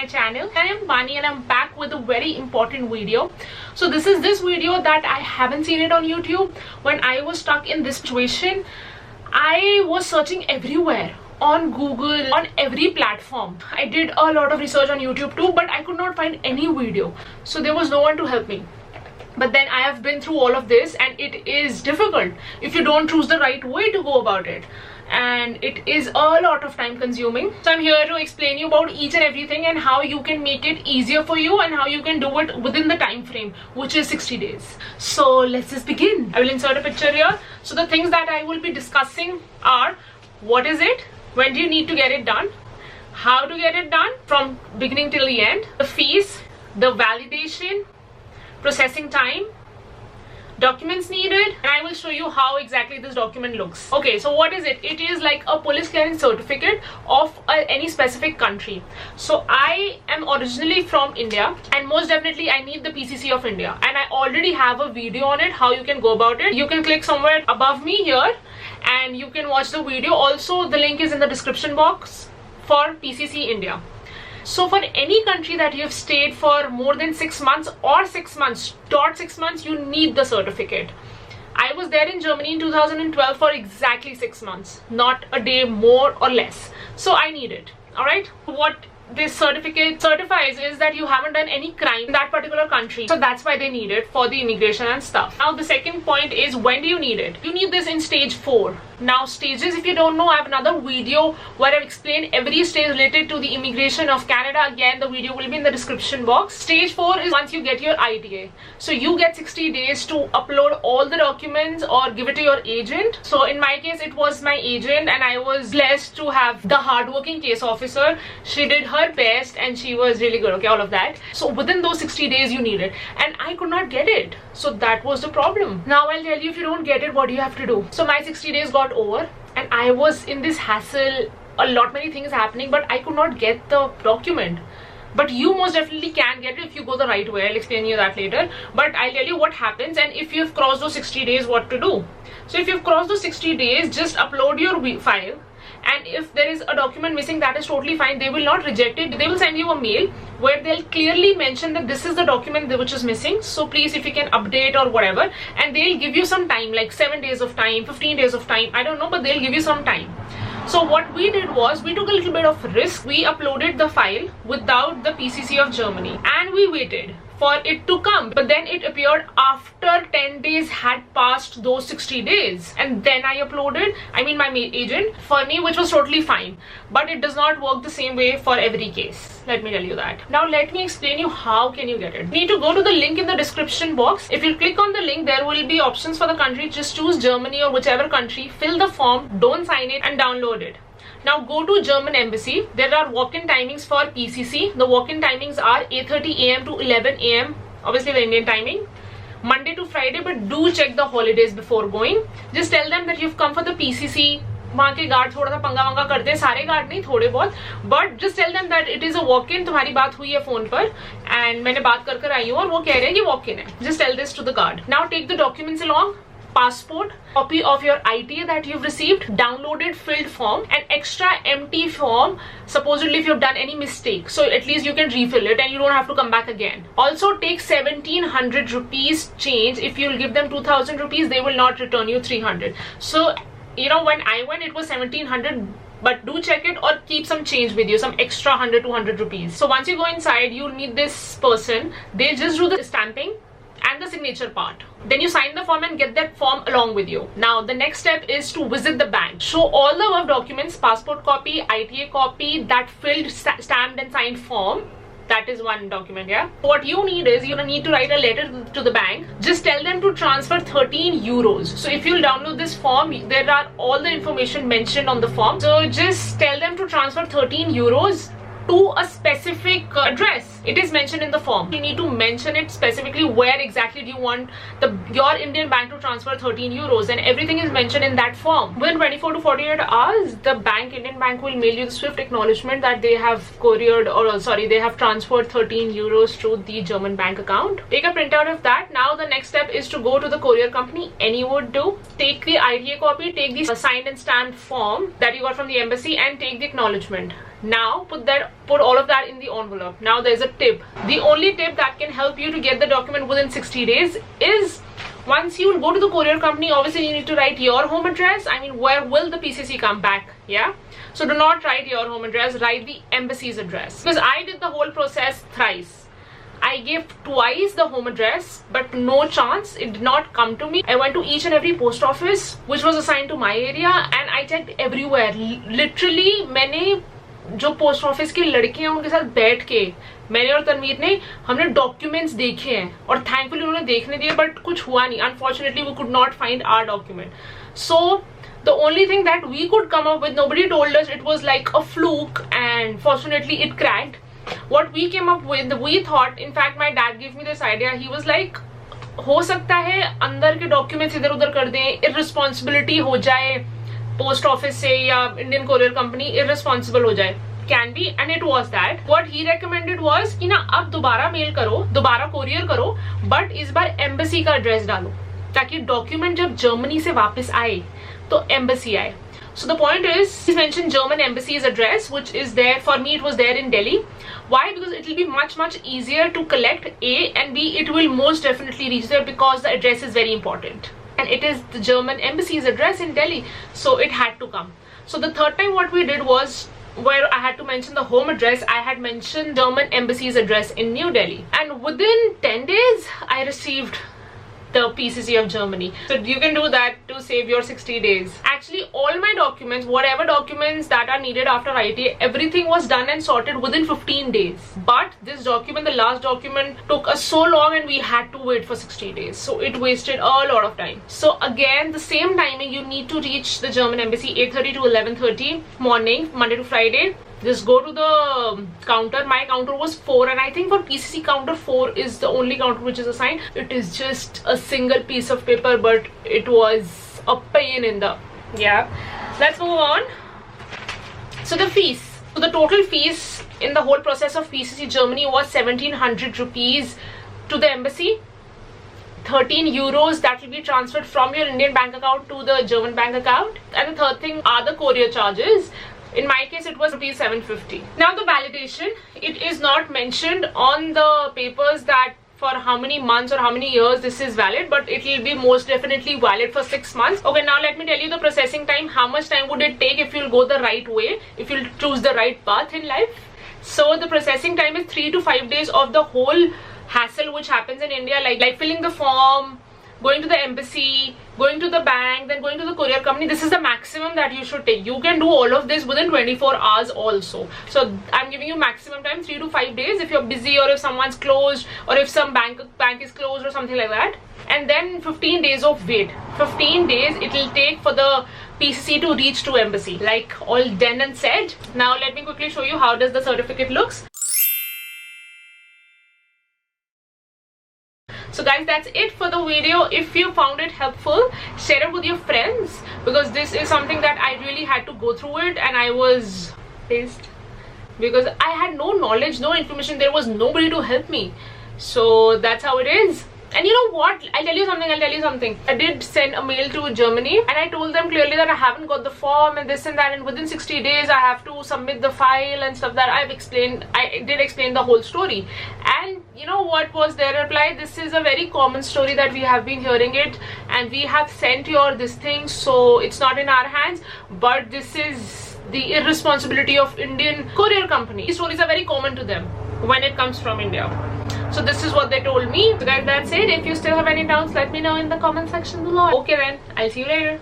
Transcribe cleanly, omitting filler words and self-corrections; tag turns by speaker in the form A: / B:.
A: my channel. I am Bani and I'm back with a very important video. So this is this video that I haven't seen it on YouTube. When I was stuck in this situation, I was searching everywhere, on Google, on every platform. I did a lot of research on YouTube too, but I could not find any video. So there was no one to help me. But then I have been through all of this and it is difficult if you don't choose the right way to go about it. And it is a lot of time consuming. So I'm here to explain you about each and everything and how you can make it easier for you and how you can do it within the time frame, which is 60 days. So let's just begin. I will insert a picture here. So the things that I will be discussing are: what is it? When do you need to get it done? How to get it done from beginning till the end? The fees, the validation, processing time, documents needed, and I will show you how exactly this document looks. Okay, so what is it? It is like a police clearance certificate of any specific country. So I am originally from India and most definitely I need the PCC of India, and I already have a video on it, how you can go about it. You can click somewhere above me here and you can watch the video. Also the link is in the description box for PCC India. So for any country that you have stayed for more than 6 months or 6 months, .6 months, you need the certificate. I was there in Germany in 2012 for exactly 6 months, not a day more or less. So I need it. Alright? What this certificate certifies is that you haven't done any crime in that particular country. So that's why they need it for the immigration and stuff. Now the second point is, when do you need it? You need this in stage 4. Now stages, if you don't know, I have another video where I've explained every stage related to the immigration of Canada. Again, the video will be in the description box. Stage 4 is once you get your ITA. So you get 60 days to upload all the documents or give it to your agent. So in my case, it was my agent and I was blessed to have the hardworking case officer. She did her best and she was really good. Okay, all of that. So within those 60 days you need it, and I could not get it. So that was the problem. Now I'll tell you, if you don't get it, what do you have to do? So my 60 days got over and I was in this hassle, many things happening, but I could not get the document. But you most definitely can get it if you go the right way. I'll explain you that later, but I'll tell you what happens and if you've crossed those 60 days, what to do. So if you've crossed those 60 days, just upload your file, and if there is a document missing, that is totally fine. They will not reject it. They will send you a mail where they'll clearly mention that this is the document which is missing, so please if you can update or whatever, and they'll give you some time, like 7 days of time, 15 days of time, I don't know, but they'll give you some time. So what we did was, we took a little bit of risk. We uploaded the file without the PCC of Germany and we waited for it to come, but then it appeared after 10 days had passed those 60 days, and then I uploaded, my agent, for me, which was totally fine. But it does not work the same way for every case, let me tell you that. Now let me explain you how can you get it. You need to go to the link in the description box. If you click on the link, there will be options for the country. Just choose Germany or whichever country, fill the form, don't sign it, and download it. Now go to German embassy. There are walk-in timings for PCC. The walk-in timings are 8:30 AM to 11 AM, obviously the Indian timing, Monday to Friday, but do check the holidays before going. Just tell them that you've come for the PCC. वहाँ के guard थोड़ा सा पंगा वंगा करते हैं, सारे guard नहीं, थोड़े बहुत, but just tell them that it is a walk-in. तुम्हारी बात हुई है फोन पर and मैंने बात कर आई हूँ और वो कह रहे हैं कि walk-in है. Just tell this to the guard. Now take the documents along. Passport, copy of your ITA that you've received, downloaded filled form, an extra empty form, supposedly if you've done any mistake, so at least you can refill it and you don't have to come back again. Also take 1700 rupees change. If you'll give them 2000 rupees, they will not return you 300. So when I went, it was 1700, but do check it or keep some change with you, some extra 100 200 rupees. So once you go inside, you'll meet this person. They'll just do the stamping and the signature part. Then you sign the form and get that form along with you. Now the next step is to visit the bank. Show all the above documents: passport copy, ITA copy, that filled, stamped and signed form. That is one document, yeah. What you need is, you need to write a letter to the bank. Just tell them to transfer 13 euros. So if you'll download this form, there are all the information mentioned on the form. So just tell them to transfer 13 euros to a specific address. It is mentioned in the form. You need to mention it specifically where exactly do you want your Indian bank to transfer 13 euros, and everything is mentioned in that form. Within 24 to 48 hours, the Indian bank will mail you the swift acknowledgement that they have they have transferred 13 euros to the German bank account. Take a printout of that. Now the next step is to go to the courier company. Any would do. Take the ITA copy, take the signed and stamped form that you got from the embassy, and take the acknowledgement. Now put all of that in the envelope. Now there's a tip. The only tip that can help you to get the document within 60 days is, once you go to the courier company, obviously you need to write your home address. I mean, where will the PCC come back? Yeah. So do not write your home address, write the embassy's address. Because I did the whole process thrice. I gave twice the home address, but no chance, it did not come to me. I went to each and every post office which was assigned to my area, and I checked everywhere. Literally, मैंने जो post office के लड़के हैं उनके साथ बैठ के, मैंने और तनवीर ने, हमने डॉक्यूमेंट्स देखे हैं, और थैंकफुली उन्होंने देखने दिए, बट कुछ हुआ नहीं. Unfortunately we could not find our document. So the only thing that we could come up with, nobody told us it was like a fluke, and fortunately it cracked. What we came up with, we thought, in fact my dad gave me this idea. He was like, हो सकता है अंदर के documents इधर उधर कर दें, इररिस्पॉन्सिबिलिटी हो जाए पोस्ट ऑफिस से या इंडियन कोरियर कंपनी इररिस्पॉन्सिबल हो जाए. Can be, and it was that. What he recommended was कि ना अब दोबारा मेल करो, दोबारा कोरियर करो, बट इस बार एम्बेसी का एड्रेस डालो, ताकि डॉक्यूमेंट जब जर्मनी से वापस आए तो एम्बेसी आए. So the point is, he mentioned German embassy's address, which is there. For me, it was there in Delhi. Why? Because it will be much easier to collect, A, and B, it will most definitely reach there because the address is very important. And it is the German embassy's address in Delhi. So it had to come. So the third time what we did was, where I had to mention the home address, I had mentioned German embassy's address in New Delhi. And within 10 days, I received the PCC of Germany. So you can do that to save your 60 days. Actually, all my documents, whatever documents that are needed after IT, everything was done and sorted within 15 days. But this document, the last document, took us so long and we had to wait for 60 days. So it wasted a lot of time. So again, the same timing, you need to reach the German embassy 8:30 to 11:30 morning, Monday to Friday. Just go to the counter. My counter was 4, and I think for PCC counter 4 is the only counter which is assigned. It is just a single piece of paper, but it was a pain in the, yeah. Let's move on. So the fees. So the total fees in the whole process of PCC Germany was 1700 rupees to the embassy. 13 euros that will be transferred from your Indian bank account to the German bank account. And the third thing are the courier charges. In my case, it was rupees 750. Now the validation, it is not mentioned on the papers that for how many months or how many years this is valid, but it will be most definitely valid for 6 months. Okay, now let me tell you the processing time. How much time would it take if you'll go the right way, if you'll choose the right path in life? So the processing time is 3 to 5 days of the whole hassle which happens in India, like filling the form, going to the embassy, going to the bank, then going to the courier company. This is the maximum that you should take. You can do all of this within 24 hours also. So I'm giving you maximum time, 3 to 5 days if you're busy, or if someone's closed, or if some bank is closed or something like that. And then 15 days of wait. 15 days it will take for the PCC to reach to embassy. Like all done and said. Now let me quickly show you how does the certificate looks. So guys, that's it for the video. If you found it helpful, share it with your friends, because this is something that I really had to go through it, and I was pissed because I had no knowledge, no information. There was nobody to help me. So that's how it is. And you know what, I'll tell you something. I did send a mail to Germany, and I told them clearly that I haven't got the form and this and that, and within 60 days I have to submit the file and stuff. That I've explained. I did explain the whole story. And you know what was their reply? This is a very common story that we have been hearing it, and we have sent your this thing, so it's not in our hands, but this is the irresponsibility of Indian courier company. These stories are very common to them when it comes from India. So this is what they told me. So guys, that's it. If you still have any doubts, let me know in the comment section below. Okay then, I'll see you later.